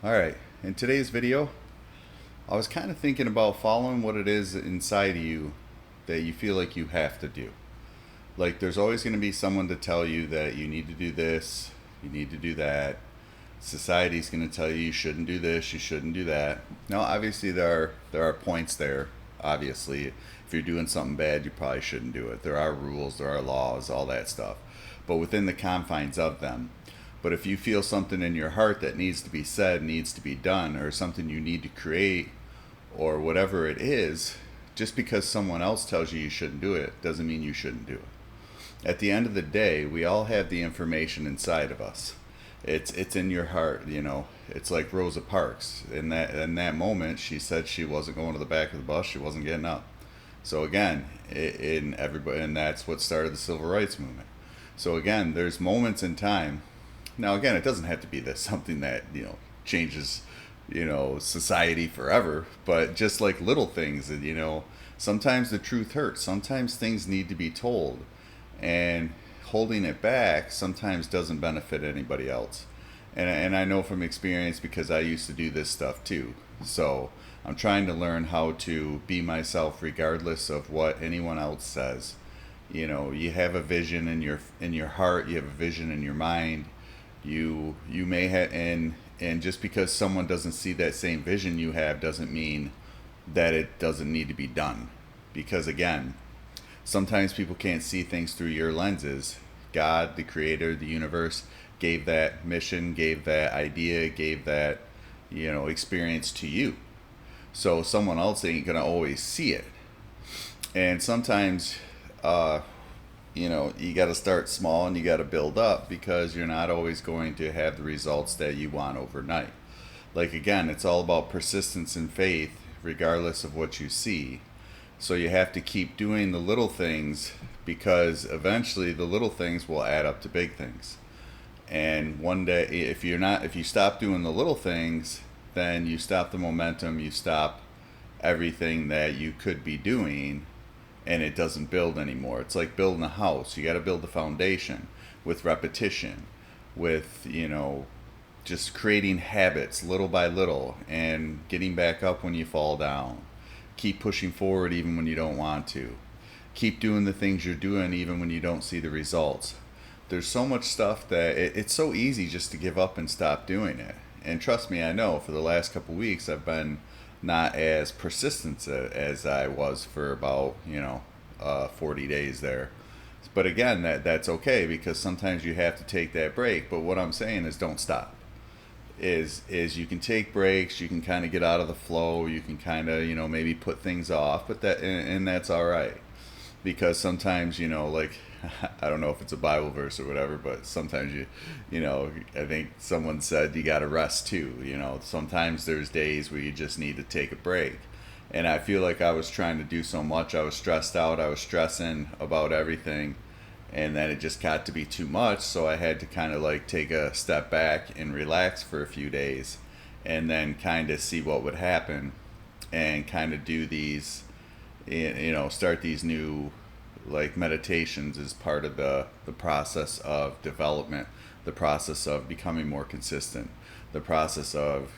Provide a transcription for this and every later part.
All right, in today's video, I was kind of thinking about following what it is inside of you that you feel like you have to do. Like, there's always going to be someone to tell you that you need to do this, you need to do that. Society's going to tell you you shouldn't do this, you shouldn't do that. Now, obviously, there are points there. Obviously, if you're doing something bad, you probably shouldn't do it. There are rules, there are laws, all that stuff. But within the confines of them, but if you feel something in your heart that needs to be said, needs to be done, or something you need to create, or whatever it is, just because someone else tells you you shouldn't do it doesn't mean you shouldn't do it. At the end of the day, we all have the information inside of us. It's in your heart, you know. It's like Rosa Parks. In that moment, she said she wasn't going to the back of the bus. She wasn't getting up. So again, in everybody, and that's what started the civil rights movement. So again, there's moments in time. Now again, it doesn't have to be that something that changes society forever, but just like little things, and sometimes the truth hurts. Sometimes things need to be told, and holding it back sometimes doesn't benefit anybody else. And I know from experience because I used to do this stuff too. So I'm trying to learn how to be myself regardless of what anyone else says. You have a vision in your heart, you have a vision in your mind. You may have, and just because someone doesn't see that same vision you have doesn't mean that it doesn't need to be done. Because again, sometimes people can't see things through your lenses. God, the creator, the universe, gave that mission, gave that idea, gave that experience to you. So someone else ain't gonna always see it. And sometimes uh, you got to start small and you got to build up because you're not always going to have the results that you want overnight. Like, again, it's all about persistence and faith, regardless of what you see. So you have to keep doing the little things because eventually the little things will add up to big things. And one day, if you stop doing the little things, then you stop the momentum, you stop everything that you could be doing, and it doesn't build anymore. It's like building a house. You got to build the foundation with repetition, with just creating habits little by little and getting back up when you fall down. Keep pushing forward even when you don't want to. Keep doing the things you're doing even when you don't see the results. There's so much stuff that it's so easy just to give up and stop doing it. And trust me, I know for the last couple weeks I've been not as persistent as I was for about 40 days there. But again, that's okay because sometimes you have to take that break. But what I'm saying is don't stop. Is you can take breaks, you can kind of get out of the flow, you can kind of maybe put things off, but and that's all right because sometimes like I don't know if it's a Bible verse or whatever, but sometimes I think someone said you got to rest too. Sometimes there's days where you just need to take a break. And I feel like I was trying to do so much. I was stressed out. I was stressing about everything. And then it just got to be too much. So I had to kind of like take a step back and relax for a few days and then kind of see what would happen and kind of do these, start these new like meditations as part of the process of development, the process of becoming more consistent, the process of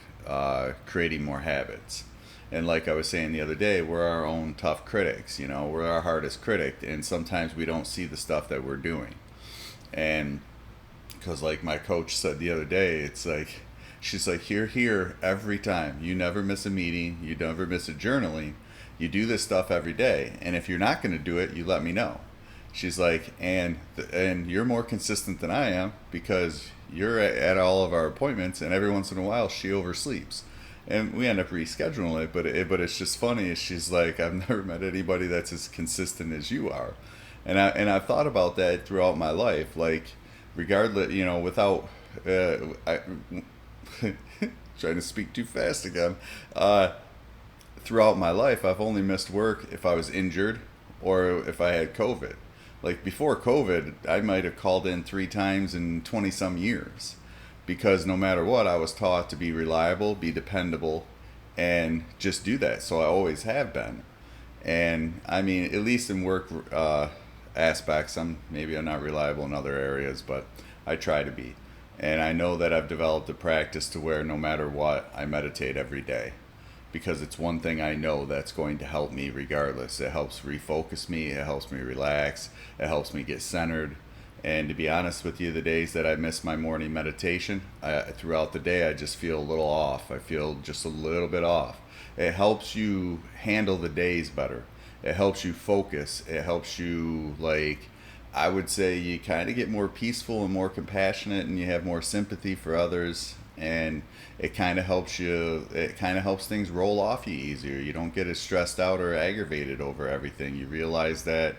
creating more habits. And like I was saying the other day, we're our own tough critics. We're our hardest critic, and sometimes we don't see the stuff that we're doing. And because, like my coach said the other day, it's like she's like, "You're here every time. You never miss a meeting. You never miss a journaling. You do this stuff every day. And if you're not going to do it, you let me know." She's like, and you're more consistent than I am because you're at all of our appointments, and every once in a while she oversleeps and we end up rescheduling it. But it's just funny. She's like, I've never met anybody that's as consistent as you are, and I've thought about that throughout my life. Like, regardless, without I trying to speak too fast again. Throughout my life, I've only missed work if I was injured or if I had COVID. Like before COVID, I might have called in 3 times in 20 some years because no matter what, I was taught to be reliable, be dependable, and just do that. So I always have been. And I mean, at least in work aspects, I'm not reliable in other areas, but I try to be. And I know that I've developed a practice to where no matter what, I meditate every day, because it's one thing I know that's going to help me regardless. It helps refocus me, it helps me relax, it helps me get centered. And to be honest with you, the days that I miss my morning meditation, throughout the day, I just feel a little off. I feel just a little bit off. It helps you handle the days better. It helps you focus. It helps you, like, I would say you kind of get more peaceful and more compassionate, and you have more sympathy for others. And it kind of helps you, it kind of helps things roll off you easier. You don't get as stressed out or aggravated over everything. You realize that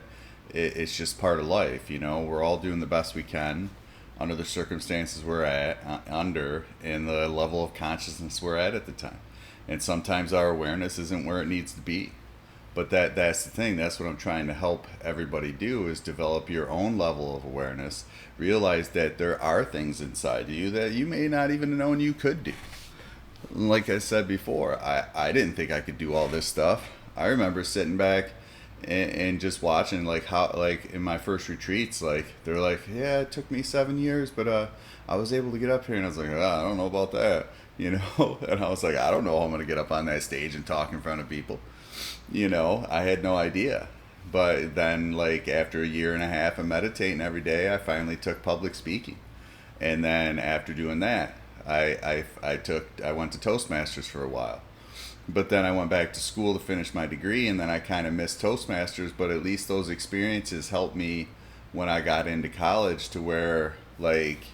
it's just part of life. You know, we're all doing the best we can under the circumstances we're at, under, and the level of consciousness we're at the time. And sometimes our awareness isn't where it needs to be. But that's the thing. That's what I'm trying to help everybody do, is develop your own level of awareness. Realize that there are things inside you that you may not even know you could do. Like I said before, I didn't think I could do all this stuff. I remember sitting back and just watching, like, how, like, in my first retreats, like, they're like, yeah, it took me 7 years, but I was able to get up here. And I was like, I don't know about that, you know. And I was like, I don't know how I'm going to get up on that stage and talk in front of people. You know, I had no idea. But then, like, after a year and a half of meditating every day, I finally took public speaking. And then after doing that, I went to Toastmasters for a while. But then I went back to school to finish my degree, and then I kind of missed Toastmasters. But at least those experiences helped me when I got into college, to where, like,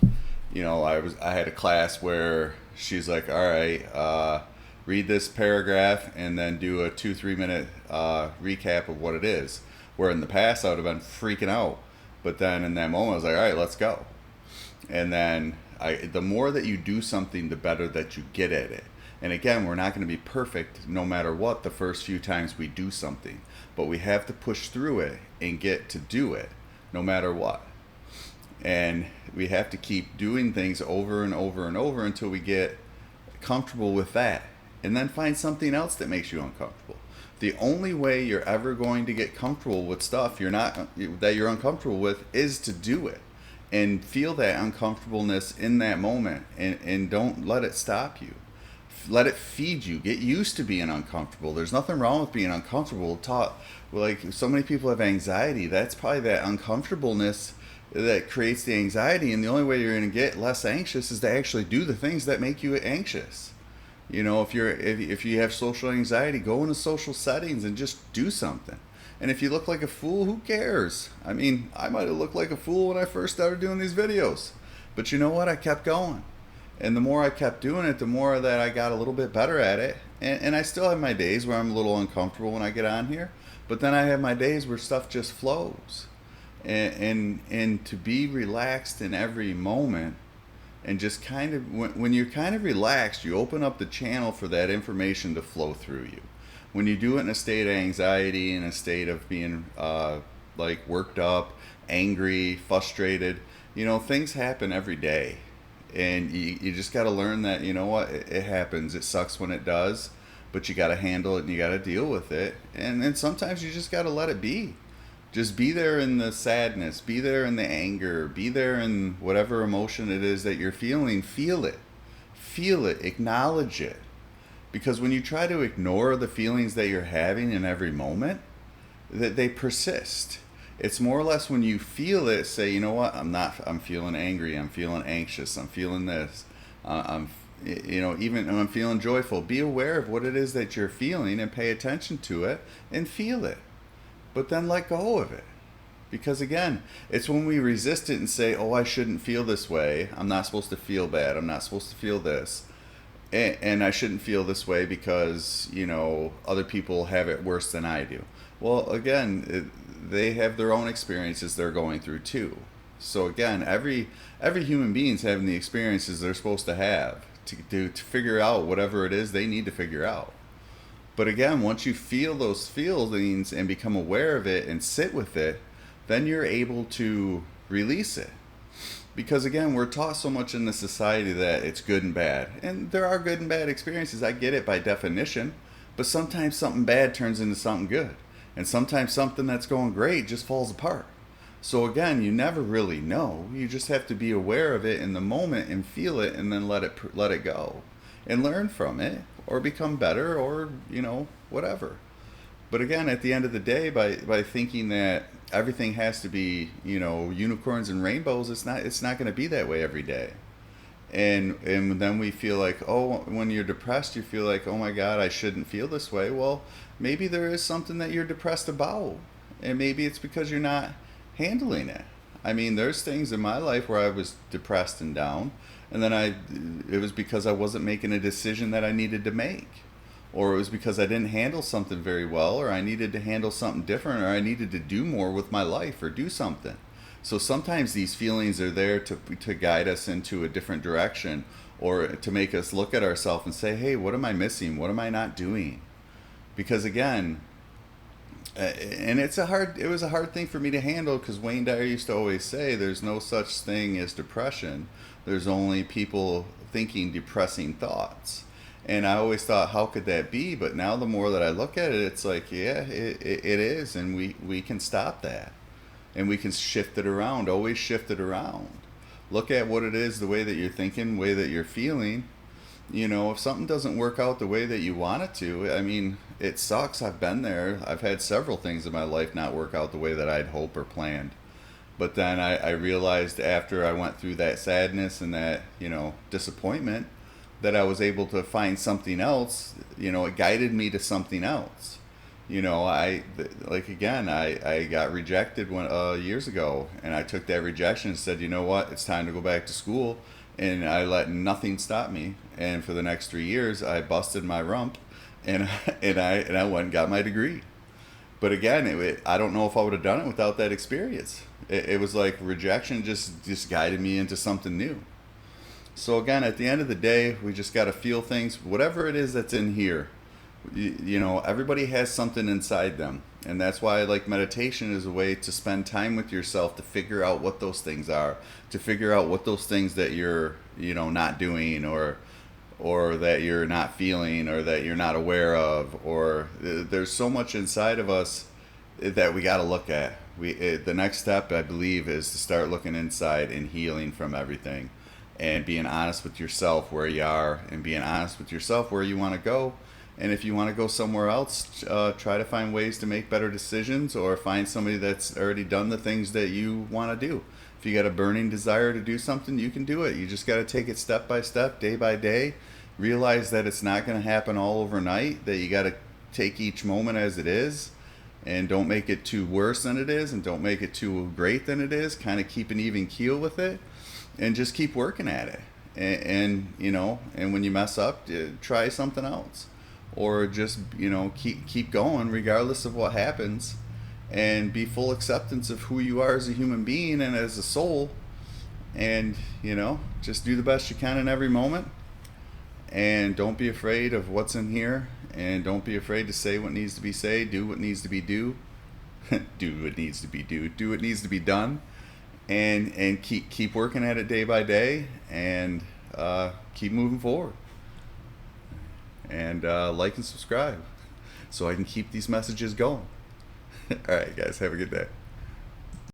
you know, I had a class where she's like, all right, read this paragraph and then do a 2-3 minute recap of what it is. Where in the past I would have been freaking out, but then in that moment I was like, all right, let's go. And then the more that you do something, the better that you get at it. And again, we're not going to be perfect no matter what the first few times we do something, but we have to push through it and get to do it no matter what. And we have to keep doing things over and over and over until we get comfortable with that, and then find something else that makes you uncomfortable. The only way you're ever going to get comfortable with stuff that you're uncomfortable with is to do it and feel that uncomfortableness in that moment, and don't let it stop you. Let it feed you. Get used to being uncomfortable. There's nothing wrong with being uncomfortable. Like, so many people have anxiety. That's probably that uncomfortableness that creates the anxiety, and the only way you're going to get less anxious is to actually do the things that make you anxious. You know, if you have social anxiety, go into social settings and just do something. And if you look like a fool, who cares? I mean, I might have looked like a fool when I first started doing these videos, but you know what? I kept going. And the more I kept doing it, the more that I got a little bit better at it. And I still have my days where I'm a little uncomfortable when I get on here, but then I have my days where stuff just flows. And to be relaxed in every moment, and just kind of, when you're kind of relaxed, you open up the channel for that information to flow through you. When you do it in a state of anxiety, in a state of being like worked up, angry, frustrated, you know, things happen every day. And you just got to learn that, you know what, it happens. It sucks when it does, but you got to handle it and you got to deal with it. And then sometimes you just got to let it be. Just be there in the sadness, be there in the anger, be there in whatever emotion it is that you're feeling. Feel it, acknowledge it. Because when you try to ignore the feelings that you're having in every moment, that they persist. It's more or less when you feel it, say, you know what, I'm feeling angry, I'm feeling anxious, I'm feeling this, even when I'm feeling joyful. Be aware of what it is that you're feeling and pay attention to it and feel it. But then let go of it. Because again, it's when we resist it and say, oh, I shouldn't feel this way. I'm not supposed to feel bad. I'm not supposed to feel this. And I shouldn't feel this way because, you know, other people have it worse than I do. Well, again, they have their own experiences they're going through too. So again, every human being's having the experiences they're supposed to have to figure out whatever it is they need to figure out. But again, once you feel those feelings and become aware of it and sit with it, then you're able to release it. Because again, we're taught so much in the society that it's good and bad. And there are good and bad experiences. I get it by definition. But sometimes something bad turns into something good. And sometimes something that's going great just falls apart. So again, you never really know. You just have to be aware of it in the moment and feel it, and then let it go, and learn from it, or become better, or whatever. But again, at the end of the day, by thinking that everything has to be unicorns and rainbows, it's not going to be that way every day. And then we feel like, oh, when you're depressed, you feel like, oh my God, I shouldn't feel this way. Well, maybe there is something that you're depressed about, and maybe it's because you're not handling it. I mean, there's things in my life where I was depressed and down, and then it was because I wasn't making a decision that I needed to make, or it was because I didn't handle something very well, or I needed to handle something different, or I needed to do more with my life or do something. So sometimes these feelings are there to guide us into a different direction, or to make us look at ourselves and say, hey, what am I missing? What am I not doing? Because again, and it was a hard thing for me to handle, because Wayne Dyer used to always say there's no such thing as depression. There's only people thinking depressing thoughts. And I always thought, how could that be? But now the more that I look at it, it's like, yeah, it is. And we can stop that. And we can shift it around, always shift it around. Look at what it is, the way that you're thinking, the way that you're feeling. If something doesn't work out the way that you want it to, I mean, it sucks. I've been there. I've had several things in my life not work out the way that I'd hoped or planned. But then I realized, after I went through that sadness and that, disappointment, that I was able to find something else. It guided me to something else. I got rejected years ago, and I took that rejection and said, you know what, it's time to go back to school, and I let nothing stop me. And for the next 3 years, I busted my rump, and I went and got my degree. But again, I don't know if I would have done it without that experience. It was like rejection just guided me into something new. So again, at the end of the day, we just got to feel things, whatever it is that's in here. Everybody has something inside them, and that's why I like meditation is a way to spend time with yourself, to figure out what those things are, to figure out what those things that you're not doing, or that you're not feeling, or that you're not aware of, or there's so much inside of us that we got to look at. The next step, I believe, is to start looking inside and healing from everything, and being honest with yourself where you are, and being honest with yourself where you want to go. And if you want to go somewhere else, try to find ways to make better decisions, or find somebody that's already done the things that you want to do. If you got a burning desire to do something, you can do it. You just got to take it step by step, day by day. Realize that it's not going to happen all overnight, that you got to take each moment as it is, and don't make it too worse than it is, and don't make it too great than it is. Kind of keep an even keel with it, and just keep working at it. And when you mess up, try something else. Or just keep going regardless of what happens, and be full acceptance of who you are as a human being and as a soul, and just do the best you can in every moment, and don't be afraid of what's in here, and don't be afraid to say what needs to be said, do what needs to be do do what needs to be do what needs to be done, and keep working at it day by day, and keep moving forward. And like and subscribe so I can keep these messages going. All right, guys, have a good day.